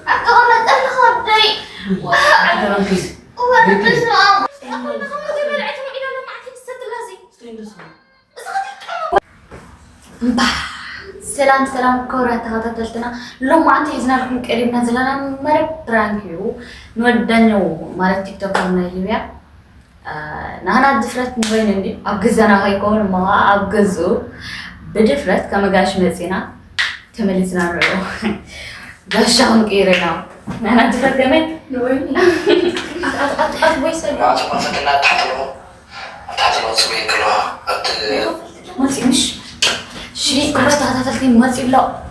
أقولت أنا خدي وأنا بس ما أقول لهم كذا رأيتهم إلى لما عكيم السد اللازم سلام كورة تغطتلتنا لو ما أنت إذن لكم قريبنا زلنا مرة برانكيو نودنيو مال تيك توك من ليبيا نحن دفرت نوين عندي أبغزنا هايكون ما أبغزو بدفرت كما قاش مزينا تمليزنا رو قاشهم كيرنا نحن دفرت كمان نوين أبويس ما فتنا تحتلو سوي كلها ما مش شيء كرة تحتلتي ما تلا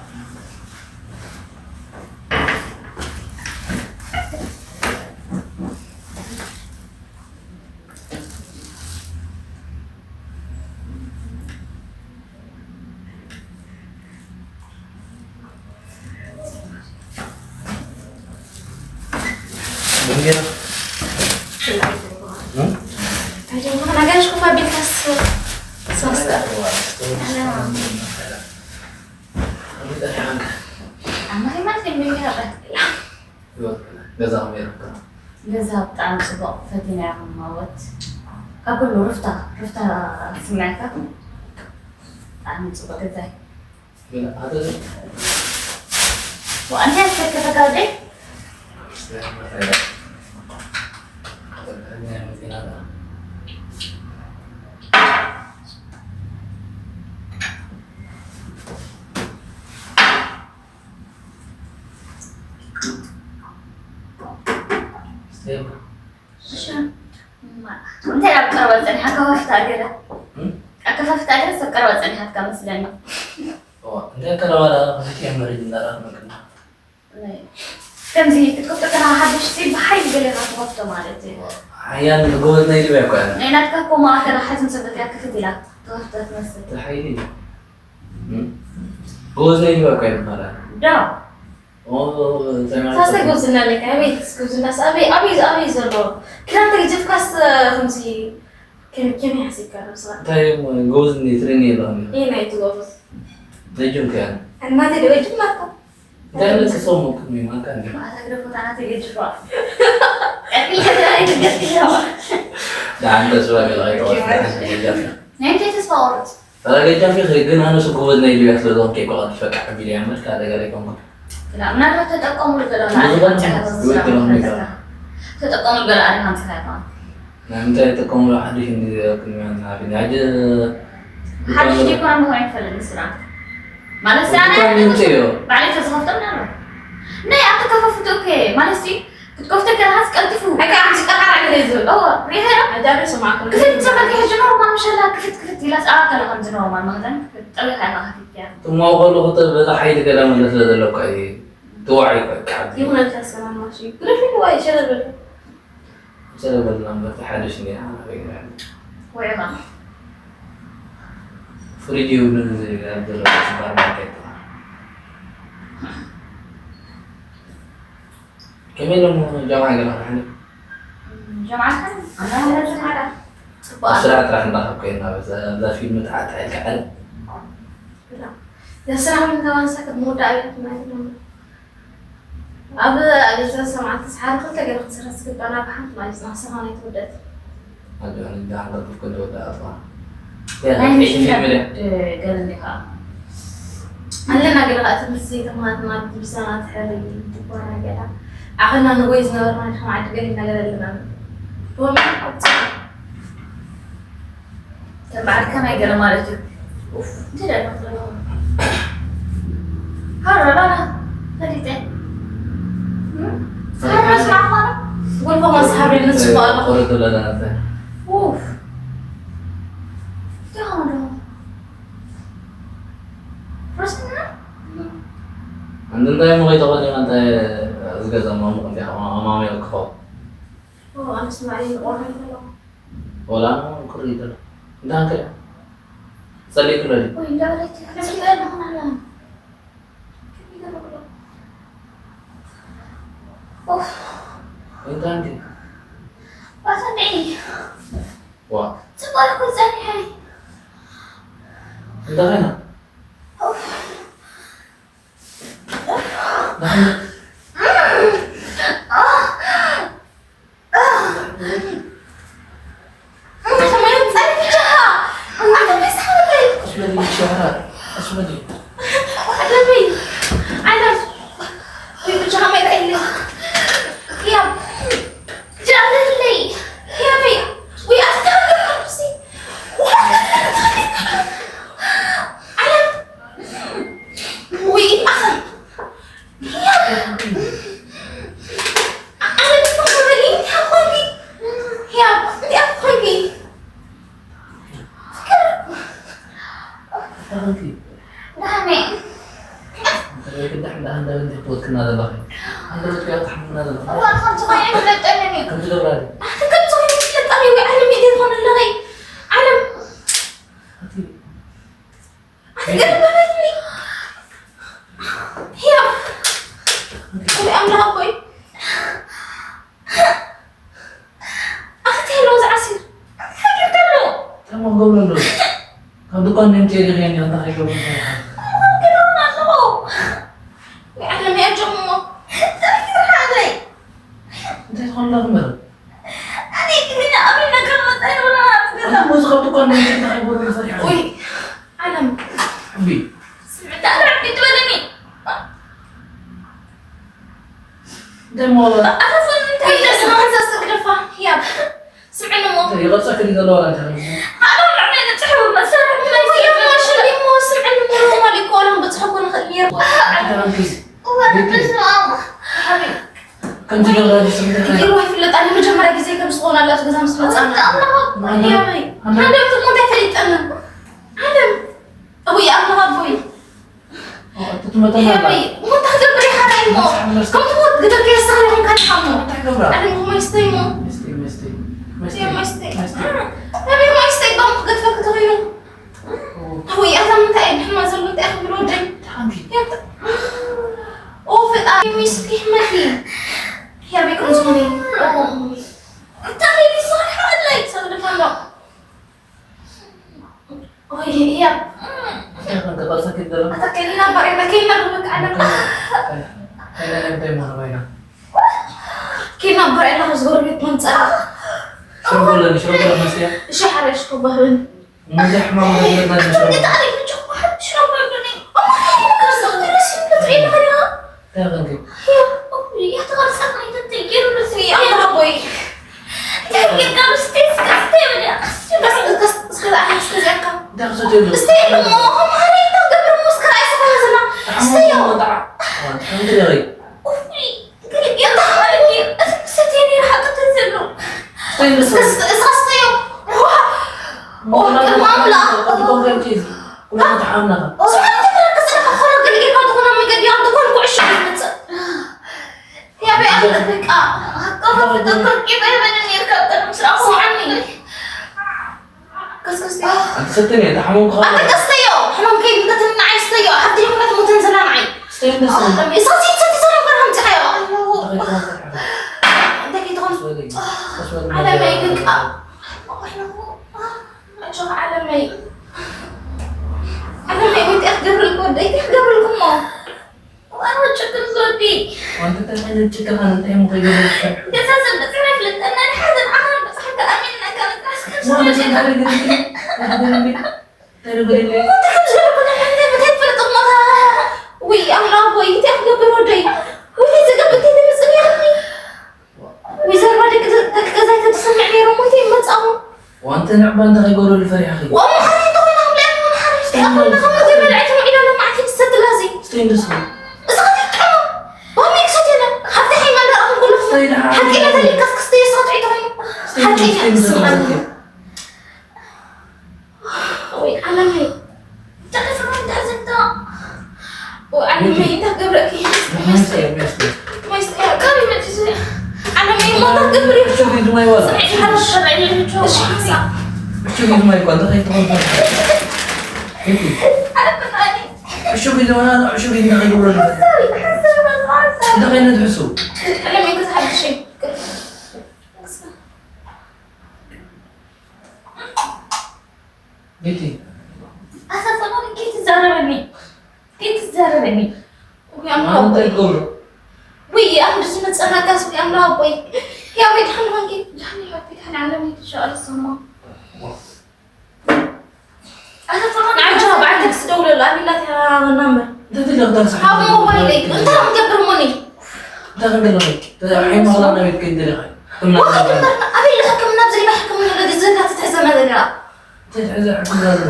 أنا قاعد أشوف أبي كاس صوص أما هي ما تبي منها جزاهم يركض جزاها بتاع صباح فتينا يا موت أقول له رفتا سمعتك عن صباح كذا هذا وأنت هتفكر كذا أنت لا بكرة وزني حكا وفتاة كده أكفى فتاة كده سكر وزني حتى مثلاً أنت كلا ولا هيك مريض نرى ممكن كم زي كنت كنا حد يشتري بحي قال لي غطفته مالتي أحيانا نقول نيجي بياكل أنا تكاكو ما كنا حد مسبت يا كفتي لا غطفت تمسك تحيي جوز نيجي بياكل مرة دا ساسا جوزنا لك أبي جوزنا أبي زلوا كنا تيجي في كاس خمسي كم يحسب كان بصراحة طيب جوز نيتريني لهم إيه نايت جوز نجوم كان أنا ما تدري وجه ما كان ده لسه صومك ما كان ما أقدر أنا تيجي تشوف أكيد هذا يجي ده عنده سؤال غير واحد أنت تصورت أنا جيت في خير أنا سكوت نيجي بياكل لهم كيك وقت فكر بيلي عمل كذا قال لكم لا أنا لا تتقوم الجلال تتقوم الجلال أنا هم سهلان نعم تتقوم ولا حد يشندي كمان عارفين عجز حد يجي كمان مهين فلان السلام ما نسي أنا بعدين تصفت من أنا نعم أنت كففت أوكي ما نسي كنت كفتك أنا هسك ألتفو هكا عم تقطع على الزول أوه ريحة أدابر سمعكم كفت سمعك يا جنور ما مش هلا كفت لاس كلا خمس جنور ما مثلا تقول لك أنا هاتيك يعني ثم أقول له خطر بدا حيد كلام الناس لذلك أي توعي كعب يوم الخاص كمان ماشي كل في واي شغل سبب اللهم تحدثني أنا يعني وياها فريدي ونزل عبد الله سبحانه وتعالى كمين لهم جماعة قالوا إحنا جماعة أنا لا جماعة بسرعة راح نضحك كينا بس لا في متعة تعال لا يا سلام من كمان سكت مودة أبي ما يدرون أبدا سمعت سحر قلت لك أنا خسرت سكت أنا بحث ما يصنع سهاني تودت هذا أنا ده عندك في كل وقت أطلع لا يمشي قال لي ها علنا قراءة المسيح ما بسنة حالي وانا قاعدة عقلنا نقويز نور ما نحن عاد قلنا قال هو ما كان بعد كم يقرا مالتي اوف ترى هرا لا هديتين هرا اسمع مرة قول فما أصحابي نصف الله قلت له لا اوف تعالوا رسمنا عندنا دائما غير تقول لي أنت أزجاج أمامك أمامي الكفار أوه أنا اسمعي قرن ولا أنا كريت له ده كده صلي كله وين دارت نسيت أنا هنا الآن اوف أنت عندي وصلني وا سبالك وزني هاي أنت هنا اوف نحن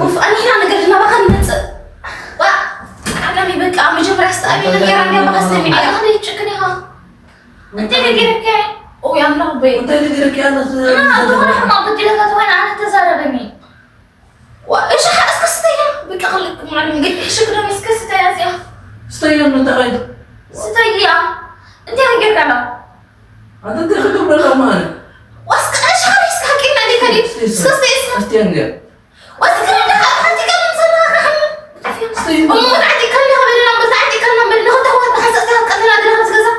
وفي أنا هنا قلنا بقى ننزل. علمي بقى عم جبر استقبل غير انا بغسل انا هذه تشكنيها انت اللي جيرك او يا الله بي انت اللي ديرك يا انا انا ما بدي لك وين انا تزاربني وايش اسكستيا بك اغلق معلم قلت شكرا اسكستيا يا زيا استيا من دغايد ستيا انت اللي جيرك انا انت تخدم ولا ما واسك ايش خليك حكينا دي كريم اسكستيا استيا ندير واسك انا حتى كلام صراحه استيا امور عندي كلها بالله بس عندي كلمه بالله ده بحسسها كلنا درهم كذا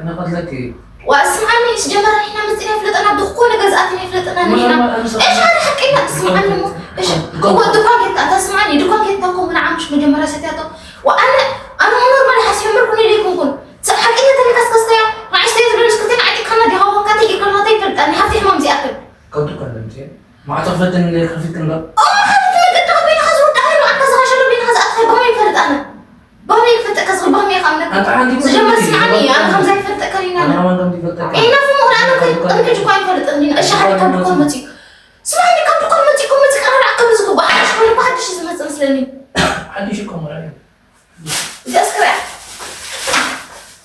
انا قلت لك واسمعني ايش جمر احنا مسئنا فلت انا دخول جزاتني فلت انا هنا ايش هذا حكينا اسمعني ايش هو الدكان كنت تسمعني دكان كنت تقوم من عامش مجمره ستاتو وانا عمر ما حاسس يمركني ليكم كن حكينا تاني كسكستيا ما عشت تقول اسكتين عندي كنا دي هو كاتي كنا تي فلت انا حتى حمام زي اكل كنت كلمتي ما عرفت ان خفيت كندا قلت بين خزر داير وانت زغشلو بين خز ادخل بهم يفلت انا بهم يفلت كسر بهم يخمنك انت عندي جمر اسمعني انا خمسه يفلت كرينا انا ما كنت فلتك ايه نفهم انا كنت انا كنت كوين فلت اني ايش حالي كم تكون متي اسمعني كم تكون متي انا راح كم زكو بحاش كل ما حدش يسمع مسلمين حد يشكم علي بدي اسكر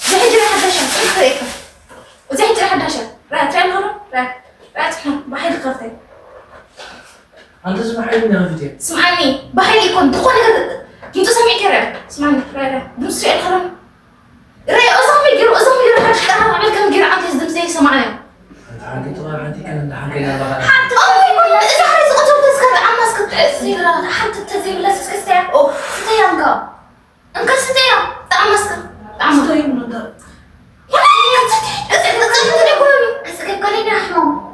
زي حجر حداشة اسكر وزي حجر حداشة راح ترين هنا راح تحنا بحيل قرتين انت اسمع حي من غفتي اسمعني بحيل يكون دخول انت سامع كلام اسمعني راح بنص سؤال خرم راح أزمي حاجة كلام عمل كم جرعة تزدم زي سمعني انت عندي طبعا عندي كلام حكينا بقى حتى إذا حريص قلت تسكت عم اسكت سيرة حتى التزيين لا سكستيا اوه ستيا انك ستيا تعم اسكت تعم استيا من الدار اسكت احمد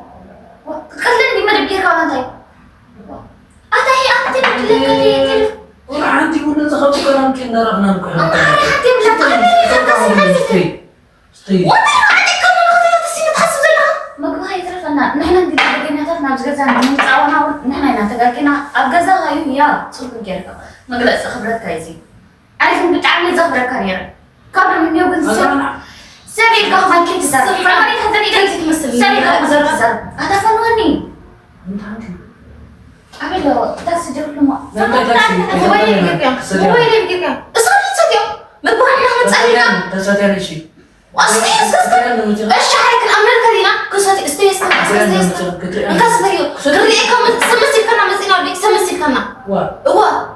تكلمني ما بدي كمان طيب انت بتقولي والله عندي ولا زخرت كلام كنا رغنا لكم حتى بلا استي وانت عندك كم نقطة تسيني تحسب زيها مقبها يترفنا نحن ندي تقينا بزغزان نتعاونا نحن هنا تقاكينا أبغزا هاي هي صوت الجركة مقلس خبرت كايزي أنا كنت بتعمل زخبرة كارير قبل من يوم سامي كهما كنت زر فماني هذني جالسة تمثل سامي كهما زر هذا فنوني انت عندي عمل له تاكسي جاب له ما موبايلي بقيك اصلي مقبها انها متسألنا تسألني شيء واستيس ايش حالك الامر كرينا كسوتي استيس انكسبيو كريكم سمسي كنا مزينا بيك سمسي كنا هو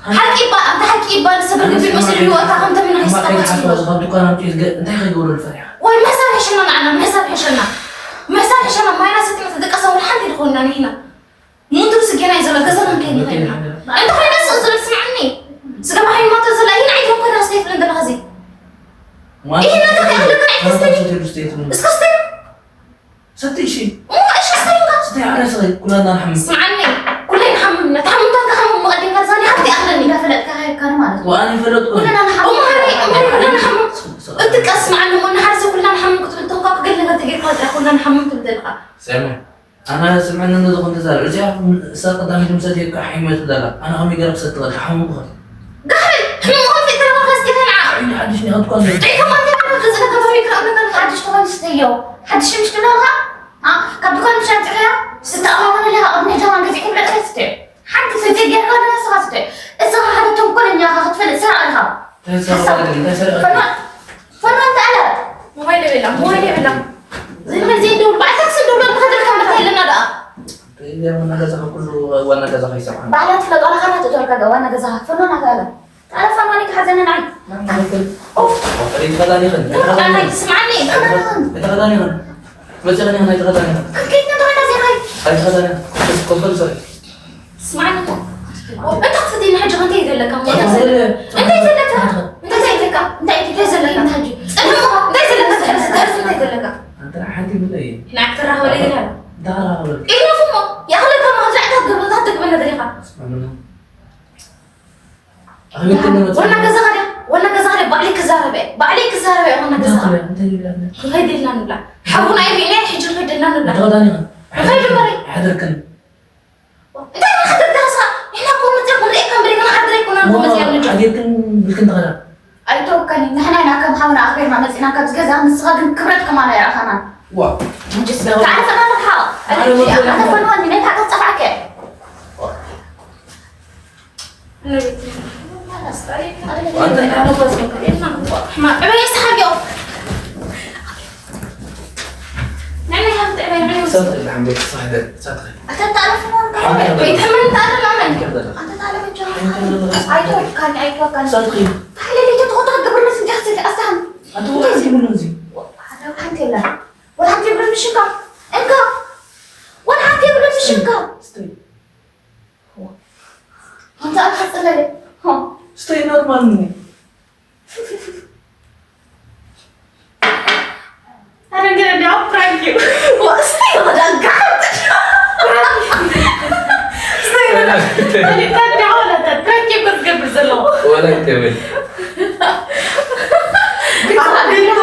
حكي بقى انت حكي بقى سبب في المسؤوليه وقتها انت من ما كان حاسس غلط كان انت يقولوا الفرح وين ما صار حشنا معنا ما صار حشنا ما انا ستي مصدق اصلا لحد يدخلنا هنا مو ترس جنا يزلا كذا كان انت خلينا نسال اسمعني سقى هاي ما تزلا هنا عيدهم كنا استيف لندن غزي ايه انا تقول لك اسكستي ستي شيء ايش اسكستي ستي على صغير كلنا نحمل اسمعني كلنا نحمل تحمل مقدم كرزاني حتى اغلني لا فلت كهاي كان مالك وانا فلت كلنا نحمل امي كلنا نحمل انت اسمع عنهم وانا حارسه كلنا نحمل كنت بتوقع قلنا تجي قادره كلنا نحمل تبدا سامع انا سمعنا انه كنت زار رجع ساق قدامي مسدي كحيمه دلا انا هم يقرب ست غير حمو بخير قهر احنا مو في ترى ما غسكنا عيني حدشني غد كون اي كمان ترى غسكنا كمان يكرا حد اشتغل ستيو حد شو مشكلة لها قبل كل مشان تغير ستة أمامنا لها أبني جوان قزي كبيرة ستة حد ستة جير كان ناس ستة إذا هذا تنقل إني أخذ فلت سرعة لها فنان تعالى موبايلي بالله زي ما زين دول بعد تكسر دول بخاطر كم بتهيل لنا ده إذا من هذا زخ كله وانا كذا خيسة معنا بعد فلت أنا خلنا تدور كذا وأنا جزاها فنان تعالى تعالى فنانك حزنا نعيد أوف أريد غداني غن انا اسمعني أنت غداني غن بس غني غن أنت غداني غن كيف ندور زي هاي أنت غداني كوفل سوري اسمعني انت تقصدين حاجه انت يدير لك انت يدير لك انت أنت حد يقول إيه هناك ترى هو اللي يدير دارا ولا ايه نفهمه يا اخي لك ما رجعت قبل قبل طريقه وانا كزهره بعليك زهره وانا كزهره غير لنا نبلا حبونا اي بيني حجر غير لنا نبلا غداني غير مري حذركن انت ما حضرت اصلا احنا كنا ايه كان بريك ما حضرت كنا نقوم زي حديركن بالكن غدا أي توكلي نحن هنا كم حاولنا أخير ما مسينا كم زجاج من صغار كبرت كمان يا أخانا وا تعرف أنا بحاول أنا فنان من هنا تصفعك وأنت تعرف بس ما أبي أسحب يوم نعمل هم تعمل صدق الحمد لله صح ده صدق أنت تعرف ما كان بيتحمل تعرف ما من أنت تعرف الجو أيوة كان صدقي تعالي لي تضغط قبل ما تنجحتي أستهم أنت هو أنت من نزي هذا الحمد لله والحمد لله مش إنك والحمد لله مش إنك استوي أنت أخذت لي ها استوي نورمال مني أنا gonna now prank you. What? Stay on that guard. Stay on that. أنا تاني عودة prank you بس قبل زلمة. ولا يتبل.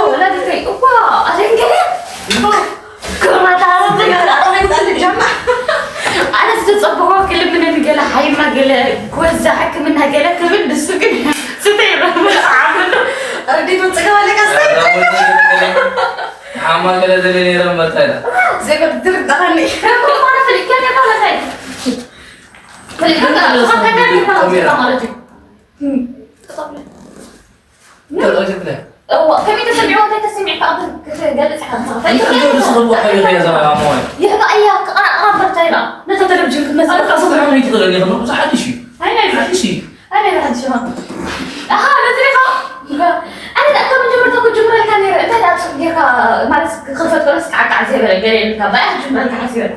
ولا تدري. واو. أنا كده. كل ما تعرف تقول أنا أتجمع. أنا ستصبغوا كل من الجلا حي ما جلا كوزع حك منها جلا كمان بالسوق ستير عامل. أرديت متسقى لك أستير. عمال كده دليل رمى تايلا. زي ما بترد عني. ما أنا في الكلام يطلع زي. في الكلام ترى شكله. هو كم يتسمعوا ولا تسمع بعض جالس حد. أنت تقول صغر حاجة يا زلمة عموي. يا بقى يا أنا برتايلا. لا تضرب جنك مثلا. أنا قصدي أنا يقدر اللي يغنى بس حد شيء. أنا شيء. أنا بعد شو. أنا أكمل جمرة تقول جمرة الكاميرا أنت لا تصدقها ما خلفت ولا سكعك عزيزة بالجري كبايع جمرة الكاميرا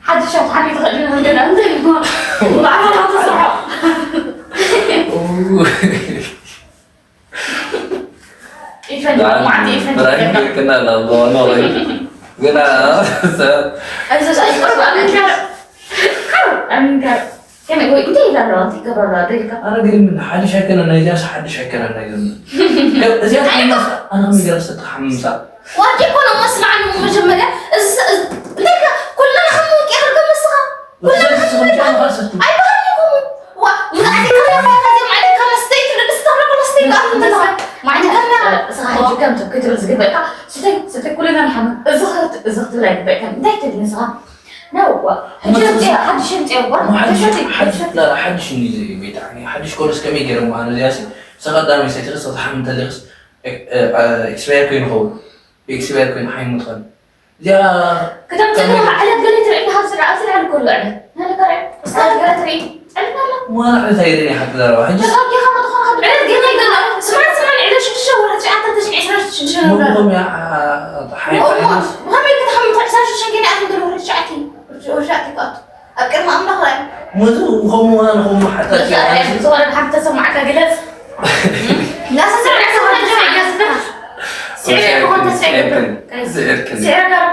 حد شاف حد يتغنى عندنا أنت ما بعرف أتصحى إيفن ما عندي إيفن برانك كنا لا ضونا غير كنا أنا كم يقول أنت إذا لا تكبر لا تلك أنا قريب من حد شاكر أنا يجاس حد شاكر أنا يجاس زيادة أنا هم جالس أتحمسا واجي كنا مسمع إنه مجملة ليك كلنا خمون كي أرجع مسخة كلنا خمون أي بخليكم وما عندي كلام هذا ما عندي كلام ستيك نستمر ولا ستيك أنا ما عندي كلام صحيح كم تكتب زي بقى ستيك كلنا نحمل زغت لك بقى كم دايت النسخة نو حد شنت يا ما حد لا حد شنو زي بيت يعني حد كورس كم يجرم معنا جالس سقط دامي سيترس تحمل تدرس إكسبير كين هو إكسبير كين حي مدخل يا كتبت لها على قلت لي إنها أسرع الكل على هذا كريم استاذ قلت لي ما أعرف هيريني حتى ذا حاجة يا خالد خالد عرفت قلت سمعني على شو الشهور أنت تشجع شو مهم يا حي مهم كده هم تعسان شو شجعني أخذ رجعتي قط أكيد ما أمنا خلاص مو هم حتى لا صور بحب تسمع على جلس لا سمع سعر كم سعر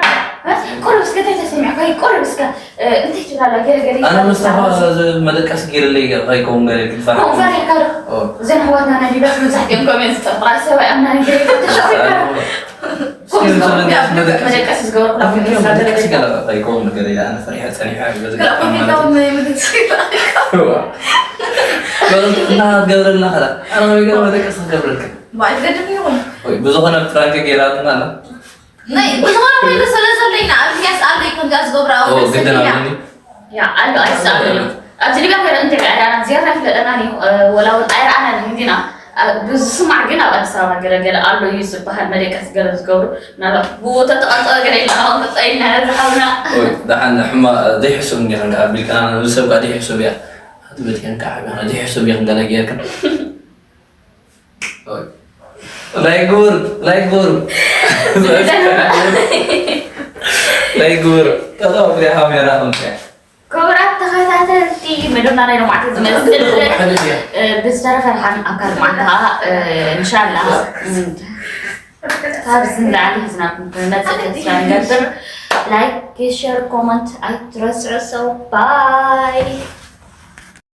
كل بس كده تسمع كل بس كده أنت تقول على جري أنا مستحيل مدك أسجل لي غاي كون غير كل فرق هو فرق كار زين هو أنا نبي بس مسحت يوم كمان استقرأ سوى أنا نجري تشوفي كار مدك أساس جوار لا في مدك أسجل غاي كون غير أنا فريحة ثانية حاجة بس لا في مدك هو أنا قبل لنا خلا أنا ما بيقول مدك أسجل قبلك ما أقدر فيهم بزغنا فرانك جيران أنا ناي بزغنا وين سلسلة لينا أبيس أنا يكون جالس جبرة أو بس كده يا أنا أيسا أبتدي بقى أنت أنا زيارة في الأناني ولو الأير أنا هندينا بسمع جنا بس أنا جرا قالوا يوسف بهالملك أسجل زجور نلا بوتة أنت جرا لا أنت أين هذا حنا ده عن حما ده يحسب جنا قبل كان أنا لسه قاعد يحسب يا هذا بتكلم كعب أنا ده يحسب يا عندنا جيرك لا يقول كذا بدي أحاول أراهم كورات تخيلاتي مدام أنا ما أعتقد بس تعرف الحين أكل معها إن شاء الله هذا سند عليه زناكم كنا تسلم لايك شير كومنت I trust you so bye